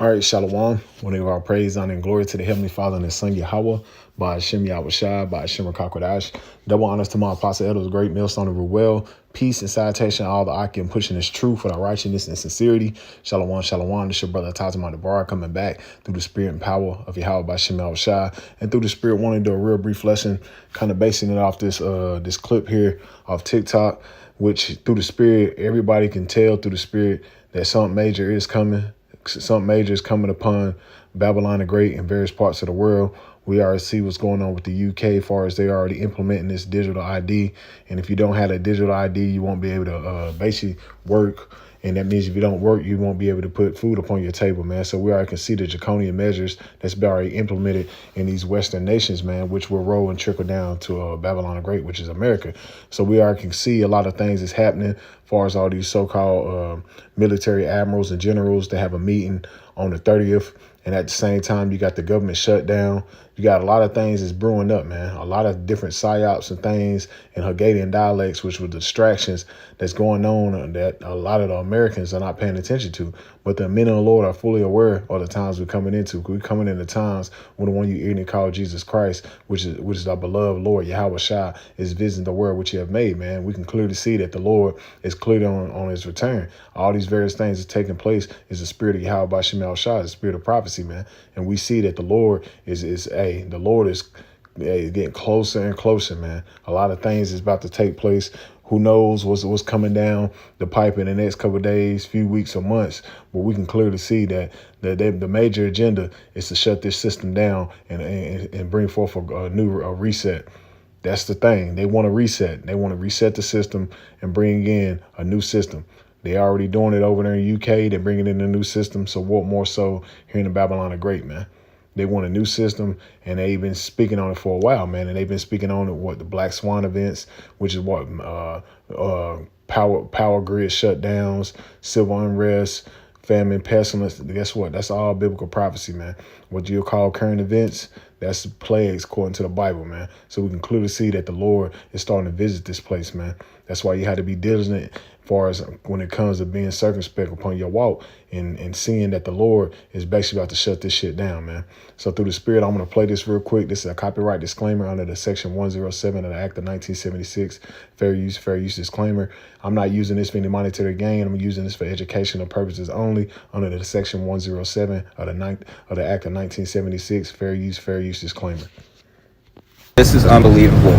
All right, Shalom. We give our praise, honor, and glory to the Heavenly Father and His Son Yahweh, by Hashem Yahushai, by Hashem Rakakwadash. Double honors to my apostle elders, great millstone of Ruel. Peace and salutation, all the Akim pushing this truth with our righteousness and sincerity. Shalom, shalom. This your brother Tazima Debar coming back through the spirit and power of Yahweh by Hashem Yahushai, and through the spirit wanting to do a real brief lesson, kind of basing it off this clip here off TikTok, which through the spirit, everybody can tell through the spirit that something major is coming. Something major is coming upon Babylon the Great in various parts of the world. We already see what's going on with the UK as far as they already implementing this digital ID. And if you don't have a digital ID, you won't be able to basically work. And that means if you don't work, you won't be able to put food upon your table, man. So we already can see the draconian measures that's been already implemented in these Western nations, man, which will roll and trickle down to Babylon the Great, which is America. So we already can see a lot of things that's happening as far as all these so-called military admirals and generals that have a meeting on the 30th. And at the same time, you got the government shut down. You got a lot of things that's brewing up, man. A lot of different psyops and things in Hungarian dialects, which were distractions that's going on that a lot of the Americans are not paying attention to. But the men of the Lord are fully aware of the times we're coming into. We're coming into times when the one you hear call Jesus Christ, which is our beloved Lord, Yahweh Shai, is visiting the world which you have made, man. We can clearly see that the Lord is clearly on his return. All these various things that's taking place is the spirit of Yahweh by Shemel Shai, the spirit of prophecy, man. And we see that the Lord is getting closer and closer, man. A lot of things is about to take place. Who knows what's coming down the pipe in the next couple of days, few weeks or months. But we can clearly see that the major agenda is to shut this system down and bring forth a new reset. That's the thing. They want to reset. They want to reset the system and bring in a new system. They already doing it over there in the UK. They're bringing in a new system. So what more so here in the Babylon the Great, man? They want a new system, and they've been speaking on it for a while, man. And they've been speaking on it, the Black Swan events, which is power grid shutdowns, civil unrest, famine, pestilence. Guess what? That's all biblical prophecy, man. What you'll call current events, that's plagues according to the Bible, man. So we can clearly see that the Lord is starting to visit this place, man. That's why you had to be diligent as far as when it comes to being circumspect upon your walk and seeing that the Lord is basically about to shut this shit down, man. So through the spirit, I'm going to play this real quick. This is a copyright disclaimer under the section 107 of the Act of 1976, fair use disclaimer. I'm not using this for any monetary gain. I'm using this for educational purposes only under the section 107 of the Act of 1976, fair use disclaimer. This is unbelievable.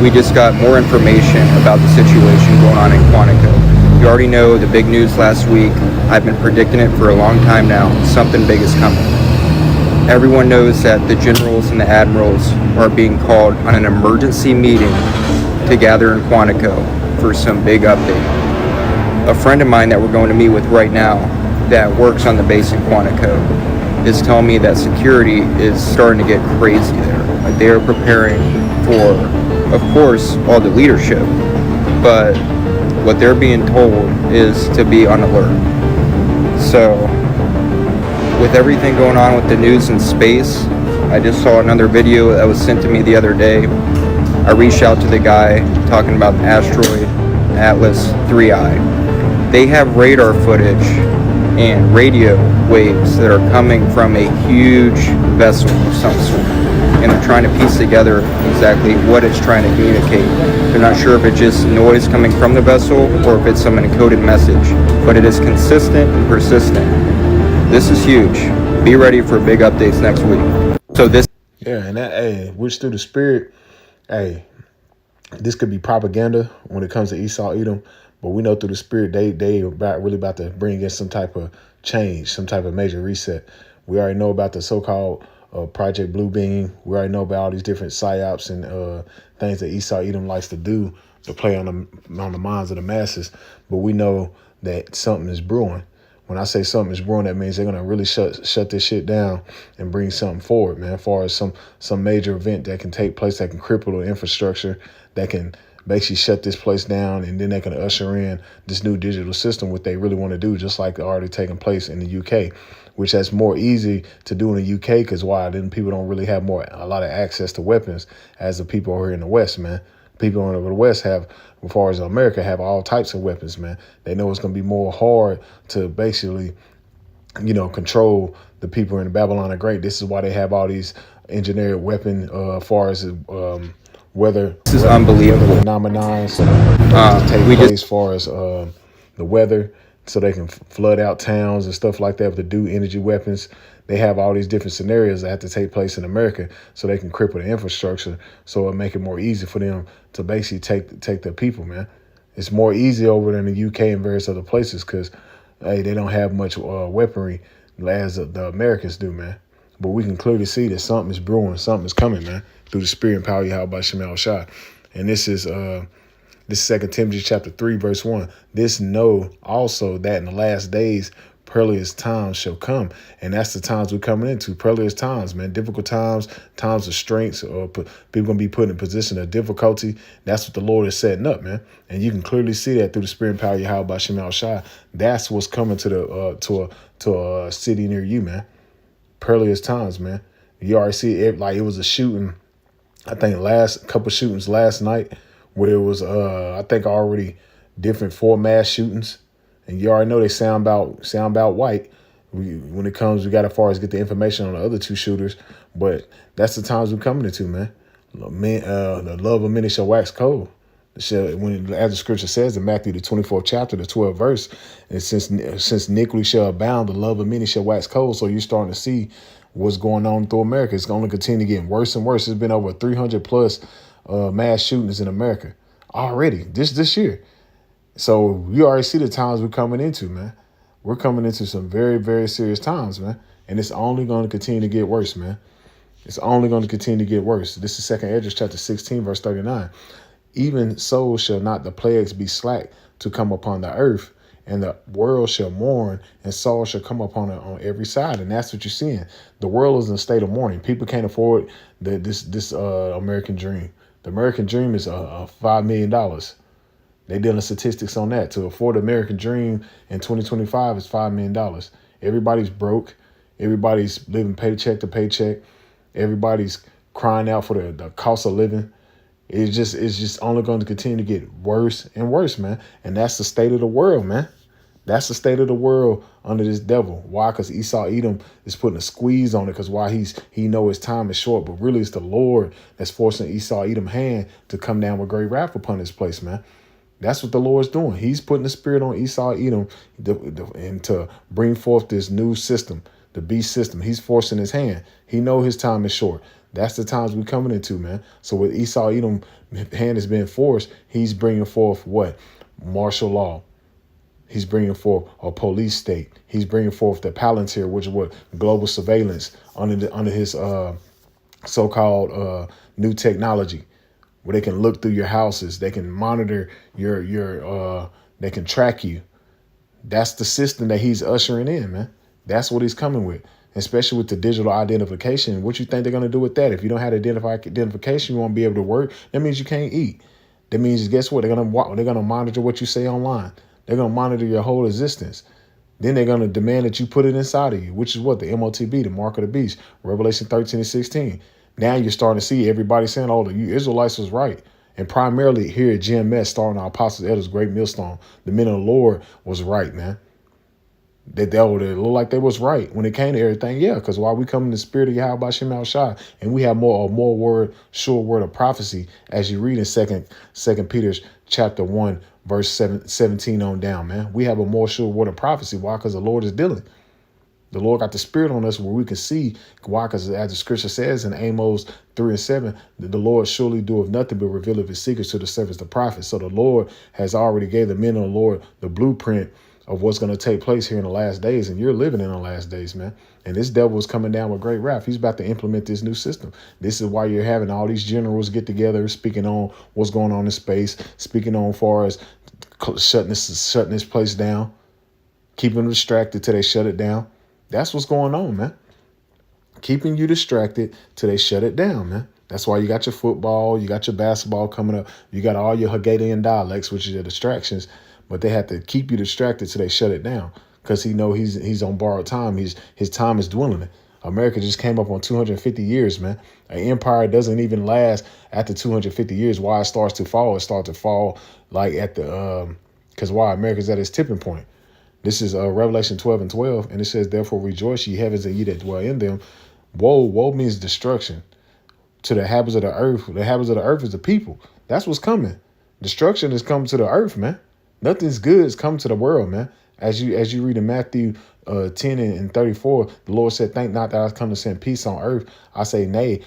We just got more information about the situation going on in Quantico. You already know the big news last week. I've been predicting it for a long time now. Something big is coming. Everyone knows that the generals and the admirals are being called on an emergency meeting to gather in Quantico for some big update. A friend of mine that we're going to meet with right now that works on the base in Quantico is telling me that security is starting to get crazy there. Like they are preparing for, of course, all the leadership, but what they're being told is to be on alert. So with everything going on with the news in space, I just saw another video that was sent to me the other day. I reached out to the guy talking about the asteroid Atlas 3I. They have radar footage and radio waves that are coming from a huge vessel of some sort. And they're trying to piece together exactly what it's trying to communicate. They're not sure if it's just noise coming from the vessel or if it's some encoded message, but it is consistent and persistent. This is huge. Be ready for big updates next week. So this. Yeah, and that, which through the spirit, this could be propaganda when it comes to Esau Edom, but we know through the spirit they really about to bring in some type of change, some type of major reset. We already know about the so-called Project Blue Beam. We already know about all these different psyops and things that Esau Edom likes to do to play on the minds of the masses. But we know that something is brewing. When I say something is brewing, that means they're gonna really shut this shit down and bring something forward, man. As far as some major event that can take place that can cripple the infrastructure, that can basically shut this place down, and then they can usher in this new digital system, what they really want to do, just like already taking place in the UK, which that's more easy to do in the UK because why? Then people don't really have a lot of access to weapons as the people here in the West, man. People in the West have, as far as America, have all types of weapons, man. They know it's going to be more hard to basically control the people in Babylon the Great. This is why they have all these engineered weapon, far as This is unbelievable. phenomenon. So just take We place just as far as the weather, so they can flood out towns and stuff like that to do energy weapons. They have all these different scenarios that have to take place in America, so they can cripple the infrastructure, so it make it more easy for them to basically take their people, man. It's more easy over there in the UK and various other places because, hey, they don't have much weaponry as the Americans do, man. But we can clearly see that something is brewing, something is coming, man, through the spirit and power of Yahweh Shema Shai. And this is 2 Timothy chapter 3, verse 1. This know also that in the last days perilous times shall come. And that's the times we're coming into. Perilous times, man. Difficult times, times of strength, or people going to be put in a position of difficulty. That's what the Lord is setting up, man. And you can clearly see that through the spirit and power of Yahweh Shema Shai. That's what's coming to the to a city near you, man. Perilous times, man. You already see it, like it was a shooting, I think couple shootings last night, where it was I think already different 4 mass shootings. And you already know they sound about white. When it comes, we got as far as get the information on the other 2 shooters. But that's the times we're coming into, man. The love of many shall wax cold. As the scripture says in Matthew the 24th chapter, the 12th verse, and since iniquity shall abound, the love of many shall wax cold. So you're starting to see what's going on through America. It's going to continue getting worse and worse. There's been over 300 plus mass shootings in America already this year. So you already see the times we're coming into, man. We're coming into some very, very serious times, man. And it's only going to continue to get worse, man. It's only going to continue to get worse. This is 2 Esdras chapter 16, verse 39. Even so shall not the plagues be slack to come upon the earth, and the world shall mourn, and sorrow shall come upon it on every side. And that's what you're seeing. The world is in a state of mourning. People can't afford this American dream. The American dream is $5 million. They dealing statistics on that. To afford the American dream in 2025 is $5 million. Everybody's broke. Everybody's living paycheck to paycheck. Everybody's crying out for the cost of living. It's just only going to continue to get worse and worse, man. And that's the state of the world, man. That's the state of the world under this devil. Why? Because Esau Edom is putting a squeeze on it. Because why? He know his time is short. But really, it's the Lord that's forcing Esau Edom's hand to come down with great wrath upon this place, man. That's what the Lord's doing. He's putting the spirit on Esau Edom and to bring forth this new system, the beast system. He's forcing his hand. He know his time is short. That's the times we're coming into, man. So with Esau Edom hand is being forced, he's bringing forth what? Martial law. He's bringing forth a police state. He's bringing forth the Palantir, which is what? Global surveillance under his so-called new technology, where they can look through your houses. They can monitor your they can track you. That's the system that he's ushering in, man. That's what he's coming with. Especially with the digital identification. What you think they're going to do with that? If you don't have identification, you won't be able to work. That means you can't eat. That means, guess what? They're going to monitor what you say online. They're going to monitor your whole existence. Then they're going to demand that you put it inside of you, which is what? The MOTB, the mark of the beast, Revelation 13 and 16. Now you're starting to see everybody saying, oh, you Israelites was right. And primarily here at GMS, starting our Apostles, Elders, Great Millstone, the men of the Lord was right, man. They look like they was right when it came to everything. Yeah, because while we come in the spirit of Yahweh Shema Shai, and we have more sure word of prophecy, as you read in Second Peter chapter 1, verse 17 on down, man. We have a more sure word of prophecy. Why? Because the Lord is dealing. The Lord got the spirit on us where we can see. Why? Because as the scripture says in Amos 3 and 7, the Lord surely doeth nothing but revealeth his secrets to the servants, the prophets. So the Lord has already gave the men of the Lord the blueprint of what's going to take place here in the last days. And you're living in the last days, man. And this devil is coming down with great wrath. He's about to implement this new system. This is why you're having all these generals get together, speaking on what's going on in space, speaking on as far as shutting this place down, keeping them distracted till they shut it down. That's what's going on, man. Keeping you distracted till they shut it down, man. That's why you got your football, you got your basketball coming up, you got all your Haggadah dialects, which are your distractions. But they have to keep you distracted till they shut it down, because he know he's on borrowed time. His time is dwindling. America just came up on 250 years, man. An empire doesn't even last after 250 years. Why it starts to fall? It starts to fall like at the because why? America's at its tipping point. This is Revelation 12:12, and it says, "Therefore rejoice, ye heavens, and ye that dwell in them." Woe means destruction to the habits of the earth. The habits of the earth is the people. That's what's coming. Destruction is coming to the earth, man. Nothing's good is coming to the world, man. As you read in Matthew 10 and 34, the Lord said, "Think not that I come to send peace on earth. I say nay,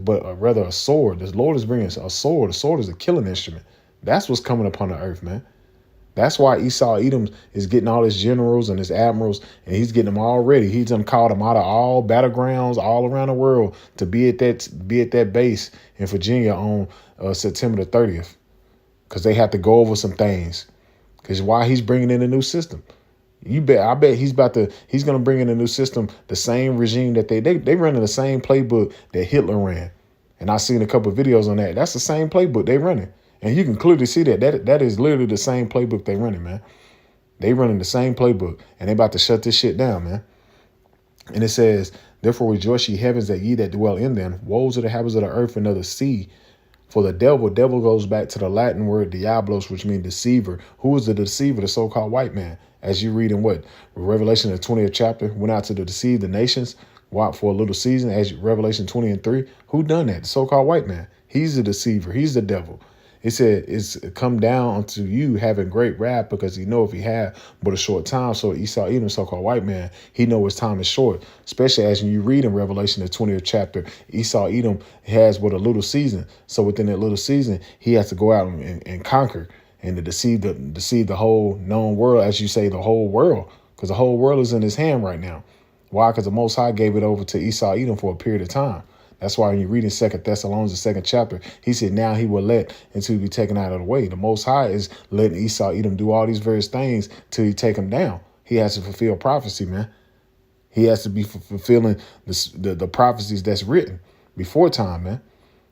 but rather a sword." The Lord is bringing a sword. A sword is a killing instrument. That's what's coming upon the earth, man. That's why Esau Edom is getting all his generals and his admirals, and he's getting them all ready. He's done called them out of all battlegrounds all around the world to be at that base in Virginia on September the 30th, because they have to go over some things. Because why he's bringing in a new system. I bet he's gonna bring in a new system, the same regime that they running the same playbook that Hitler ran. And I've seen a couple of videos on that. That's the same playbook they running. And you can clearly see that is literally the same playbook they running, man. They running the same playbook, and they about to shut this shit down, man. And it says, "Therefore rejoice, ye heavens, that ye that dwell in them. Woe to the habits of the earth and of the sea. For the devil goes back to the Latin word diablos, which means deceiver. Who is the deceiver? The so-called white man. As you read in Revelation, the 20th chapter, went out to deceive the nations, walked for a little season, as Revelation 20:3. Who done that? The so-called white man. He's the deceiver. He's the devil. It said, "It's come down unto you having great wrath, because he know if he had but a short time." So Esau, Edom, so-called white man, he know his time is short. Especially as you read in Revelation, the 20th chapter, Esau, Edom has but a little season. So within that little season, he has to go out and conquer and to deceive the whole known world, as you say, the whole world, because the whole world is in his hand right now. Why? Because the Most High gave it over to Esau, Edom for a period of time. That's why when you read in 2 Thessalonians, the 2nd chapter, he said, "Now he will let until he be taken out of the way." The Most High is letting Esau, Edom do all these various things till he take him down. He has to fulfill prophecy, man. He has to be fulfilling the prophecies that's written before time, man.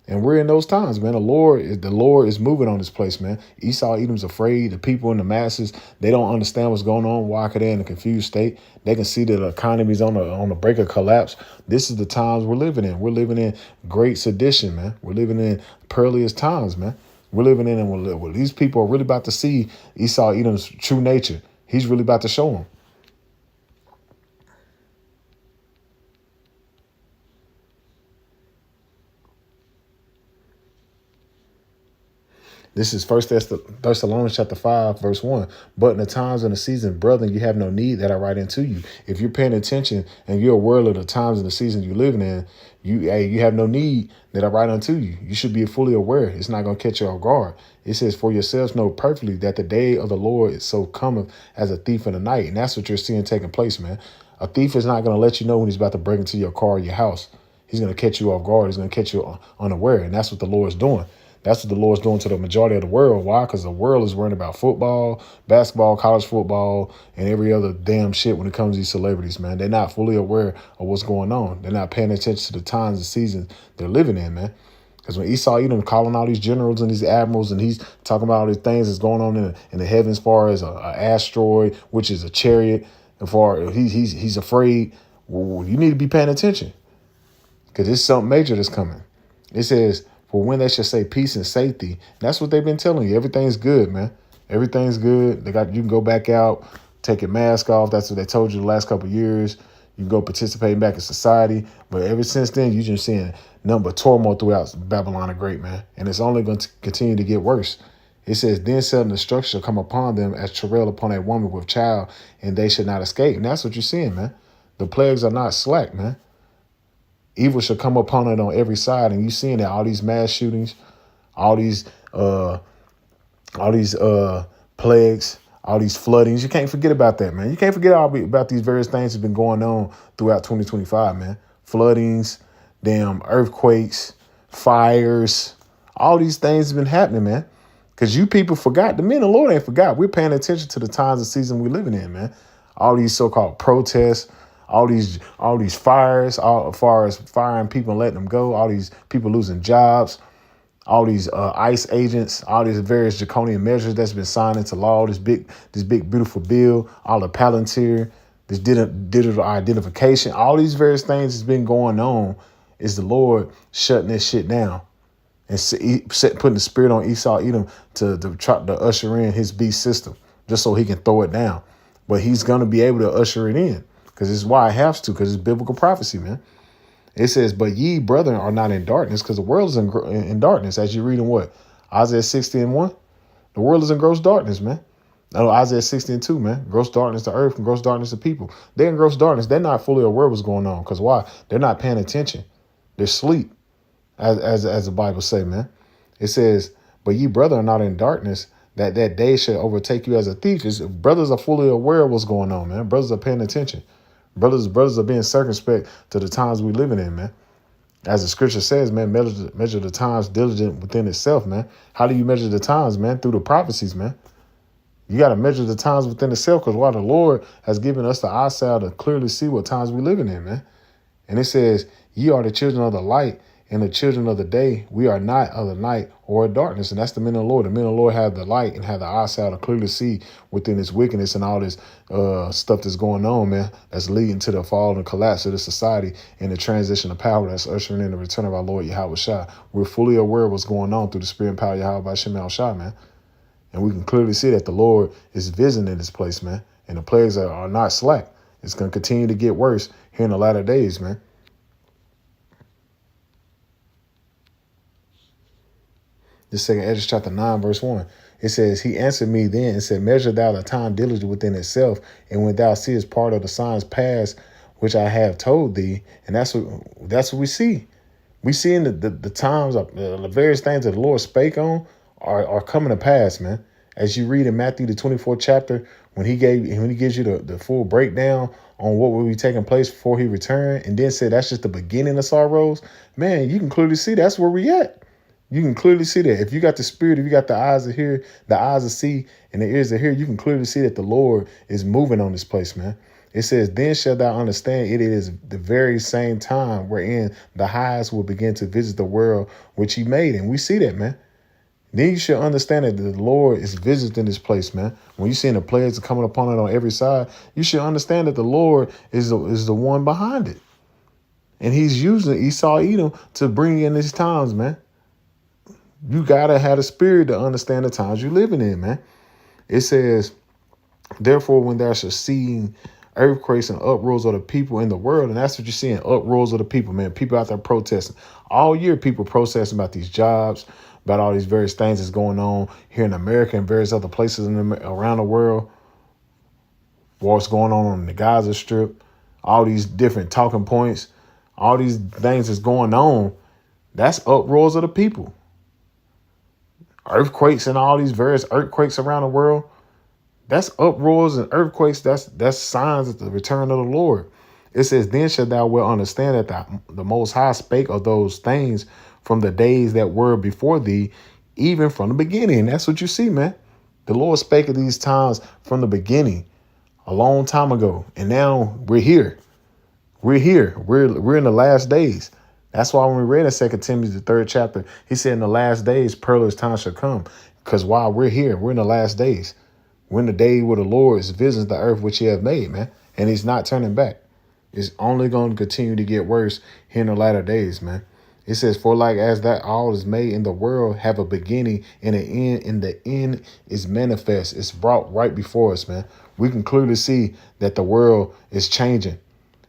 And we're in those times, man. The Lord is moving on this place, man. Esau, Edom's afraid. The people and the masses, they don't understand what's going on. Why? Because they're in a confused state. They can see that the economy's on the brink of collapse. This is the times we're living in. We're living in great sedition, man. We're living in perilous times, man. We're living in, and these people are really about to see Esau, Edom's true nature. He's really about to show them. This is 1 Thessalonians chapter 5, verse 1. "But in the times and the season, brethren, you have no need that I write unto you." If you're paying attention and you're aware of the times and the season you're living in, you have no need that I write unto you. You should be fully aware. It's not going to catch you off guard. It says, "For yourselves know perfectly that the day of the Lord is so cometh as a thief in the night." And that's what you're seeing taking place, man. A thief is not going to let you know when he's about to break into your car or your house. He's going to catch you off guard. He's going to catch you unaware. And that's what the Lord's doing. That's what the Lord's doing to the majority of the world. Why? Because the world is worrying about football, basketball, college football, and every other damn shit when it comes to these celebrities, man. They're not fully aware of what's going on. They're not paying attention to the times and seasons they're living in, man. Because when Esau Edom calling all these generals and these admirals, and he's talking about all these things that's going on in the heavens, as far as an asteroid, which is a chariot, and he's afraid. Well, you need to be paying attention, because there's something major that's coming. It says, "For when they shall say peace and safety," and that's what they've been telling you. Everything's good, man. Everything's good. You can go back out, take your mask off. That's what they told you the last couple of years. You can go participating back in society. But ever since then, you're just seeing nothing but turmoil throughout Babylon the Great, man. And it's only going to continue to get worse. It says, "Then sudden destruction shall come upon them as travail upon a woman with child, and they should not escape." And that's what you're seeing, man. The plagues are not slack, man. Evil shall come upon it on every side, and you seeing that all these mass shootings, all these plagues, all these floodings. You can't forget about that, man. You can't forget about these various things that's been going on throughout 2025, man. Floodings, damn earthquakes, fires, all these things have been happening, man. Because you people forgot. The men of the Lord ain't forgot. We're paying attention to the times and season we're living in, man. All these so-called protests, all these fires, as far as firing people and letting them go, all these people losing jobs, all these ICE agents, all these various draconian measures that's been signed into law, this big beautiful bill, all the Palantir, this digital identification, all these various things that's been going on, is the Lord shutting this shit down and putting the spirit on Esau Edom to try to usher in his beast system just so he can throw it down. but he's going to be able to usher it in because it's why it has to, because it's biblical prophecy, man. It says, but ye, brethren, are not in darkness, because the world is in darkness, as you read in what? Isaiah 60:1. The world is in gross darkness, man. No, Isaiah 60:2, man. Gross darkness to earth and gross darkness to people. They're in gross darkness. They're not fully aware of what's going on. Because why? They're not paying attention. They're asleep, as the Bible say, man. It says, but ye, brethren, are not in darkness, that day shall overtake you as a thief. Brothers are fully aware of what's going on, man. Brothers are paying attention. Brothers are being circumspect to the times we living in, man. As the scripture says, man, measure the times diligent within itself, man. How do you measure the times, man? Through the prophecies, man. You got to measure the times within itself, because why? The Lord has given us the eyesight to clearly see what times we living in, man. And it says, ye are the children of the light and the children of the day. We are not of the night or of darkness. And that's the men of the Lord. The men of the Lord have the light and have the eyesight to clearly see within this wickedness and all this stuff that's going on, man, that's leading to the fall and collapse of the society and the transition of power that's ushering in the return of our Lord Yahweh Shai. We're fully aware of what's going on through the spirit and power of Yahweh Shem Shai, man. And we can clearly see that the Lord is visiting this place, man. And the plagues are not slack. It's going to continue to get worse here in the latter days, man. This second Esdras chapter 9, verse 1. It says, he answered me then and said, measure thou the time diligently within itself, and when thou seest part of the signs past, which I have told thee. And that's what we see. We see in the times of the various things that the Lord spake on are coming to pass, man. As you read in Matthew, the 24th chapter, when he gives you the full breakdown on what will be taking place before he returned, and then said that's just the beginning of sorrows, man, you can clearly see that's where we at. You can clearly see that. If you got the spirit, if you got the eyes to hear, the eyes to see, and the ears to hear, you can clearly see that the Lord is moving on this place, man. It says, then shalt thou understand it is the very same time wherein the highest will begin to visit the world which he made. And we see that, man. Then you should understand that the Lord is visiting this place, man. When you see the plagues coming upon it on every side, you should understand that the Lord is the one behind it. And he's using Esau, Edom to bring in these times, man. You got to have the spirit to understand the times you're living in, man. It says, therefore, when thou shalt see earthquakes and uproars of the people in the world, and that's what you're seeing, uproars of the people, man. People out there protesting. All year, people protesting about these jobs, about all these various things that's going on here in America and various other places around the world. What's going on the Gaza Strip, all these different talking points, all these things that's going on. That's uproars of the people. Earthquakes and all these various earthquakes around the world. That's uproars and earthquakes. That's signs of the return of the Lord. It says, then shalt thou well understand that the Most High spake of those things from the days that were before thee, even from the beginning. That's what you see, man. The Lord spake of these times from the beginning, a long time ago. And now we're here. We're here. We're in the last days. That's why when we read in 2 Timothy, the 3rd chapter, he said in the last days, perilous times shall come. Because while we're here, we're in the last days. We're in the day where the Lord is visiting the earth which he has made, man. And he's not turning back. It's only going to continue to get worse here in the latter days, man. It says, for like as that all is made in the world have a beginning and an end, and the end is manifest. It's brought right before us, man. We can clearly see that the world is changing.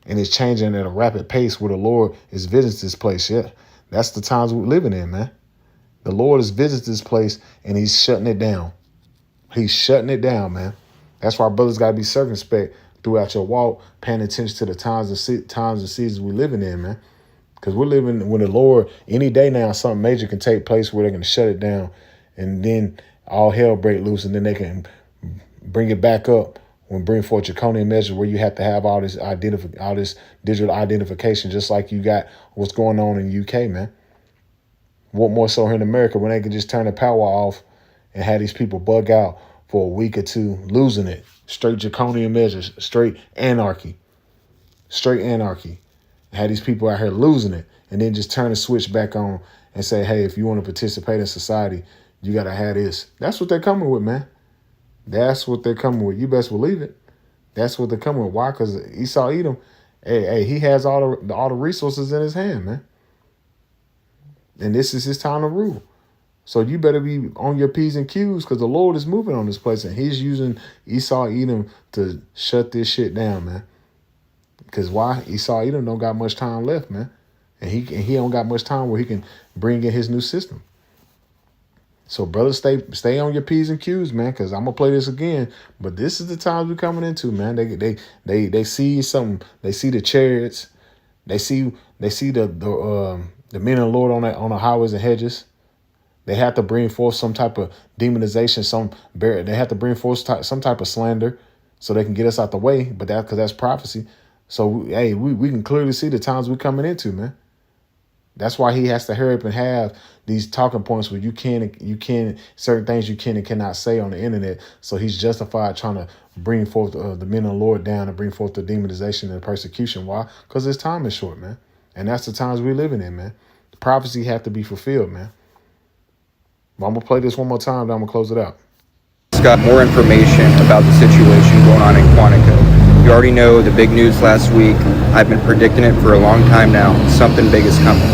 And it's changing at a rapid pace where the Lord is visiting this place. Yeah, that's the times we're living in, man. The Lord is visiting this place and he's shutting it down. He's shutting it down, man. That's why brothers got to be circumspect throughout your walk, paying attention to the times and seasons we're living in, man. Because we're living when the Lord, any day now, something major can take place where they're going to shut it down. And then all hell break loose, and then they can bring it back up. When bring forth draconian measures where you have to have all this digital identification, just like you got what's going on in the UK, man. What more so here in America when they can just turn the power off and have these people bug out for a week or two, losing it. Straight draconian measures, straight anarchy. Have these people out here losing it, and then just turn the switch back on and say, hey, if you want to participate in society, you got to have this. That's what they're coming with, man. That's what they're coming with. You best believe it. That's what they're coming with. Why? Because Esau Edom, he has all the resources in his hand, man. And this is his time to rule. So you better be on your P's and Q's because the Lord is moving on this place and he's using Esau Edom to shut this shit down, man. Because why? Esau Edom don't got much time left, man. And he don't got much time where he can bring in his new system. So, brothers, stay on your P's and Q's, man, because I'm gonna play this again. But this is the times we're coming into, man. They see something. They see the chariots. They see the men of the Lord on the highways and hedges. They have to bring forth some type of demonization. They have to bring forth some type of slander, so they can get us out the way. But because that's prophecy. So we can clearly see the times we're coming into, man. That's why he has to hurry up and have these talking points where you can certain things you can and cannot say on the internet. So he's justified trying to bring forth the men of the Lord down and bring forth the demonization and persecution. Why? Because his time is short, man. And that's the times we're living in, man. The prophecy have to be fulfilled, man. But I'm going to play this one more time, then I'm going to close it out. Just got more information about the situation going on in Quantico. You already know the big news last week. I've been predicting it for a long time now. Something big is coming.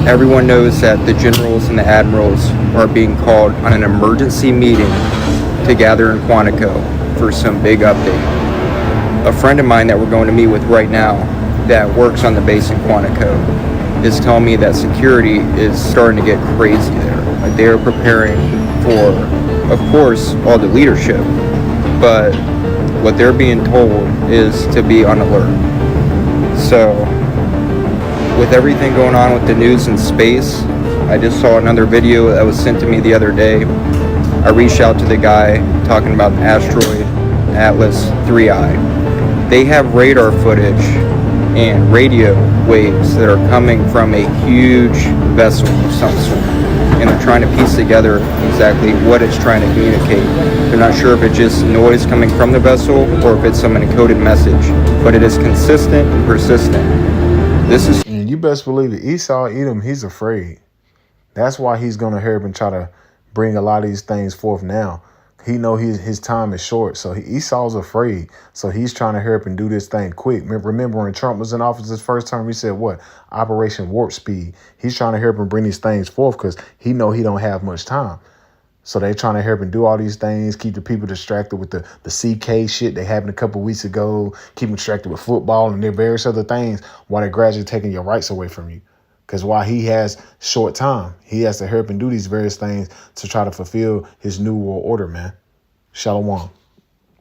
Everyone knows that the generals and the admirals are being called on an emergency meeting to gather in Quantico for some big update. A friend of mine that we're going to meet with right now that works on the base in Quantico is telling me that security is starting to get crazy there. Like they're preparing for, of course, all the leadership, but what they're being told is to be on alert. So, with everything going on with the news in space, I just saw another video that was sent to me the other day. I reached out to the guy talking about the asteroid Atlas 3I. They have radar footage and radio waves that are coming from a huge vessel of some sort. And they're trying to piece together exactly what it's trying to communicate. They're not sure if it's just noise coming from the vessel or if it's some encoded message, but it is consistent and persistent. And you best believe it, Esau Edom, he's afraid. That's why he's going to hurry up and try to bring a lot of these things forth now. He know his time is short, so Esau's afraid. So he's trying to hurry up and do this thing quick. Remember when Trump was in office his first term, he said what? Operation Warp Speed. He's trying to hurry up and bring these things forth because he know he don't have much time. So they trying to hurry up and do all these things, keep the people distracted with the CK shit they happened a couple weeks ago, keep them distracted with football and their various other things while they're gradually taking your rights away from you. Because while he has short time, he has to hurry up and do these various things to try to fulfill his new world order, man. Shalom.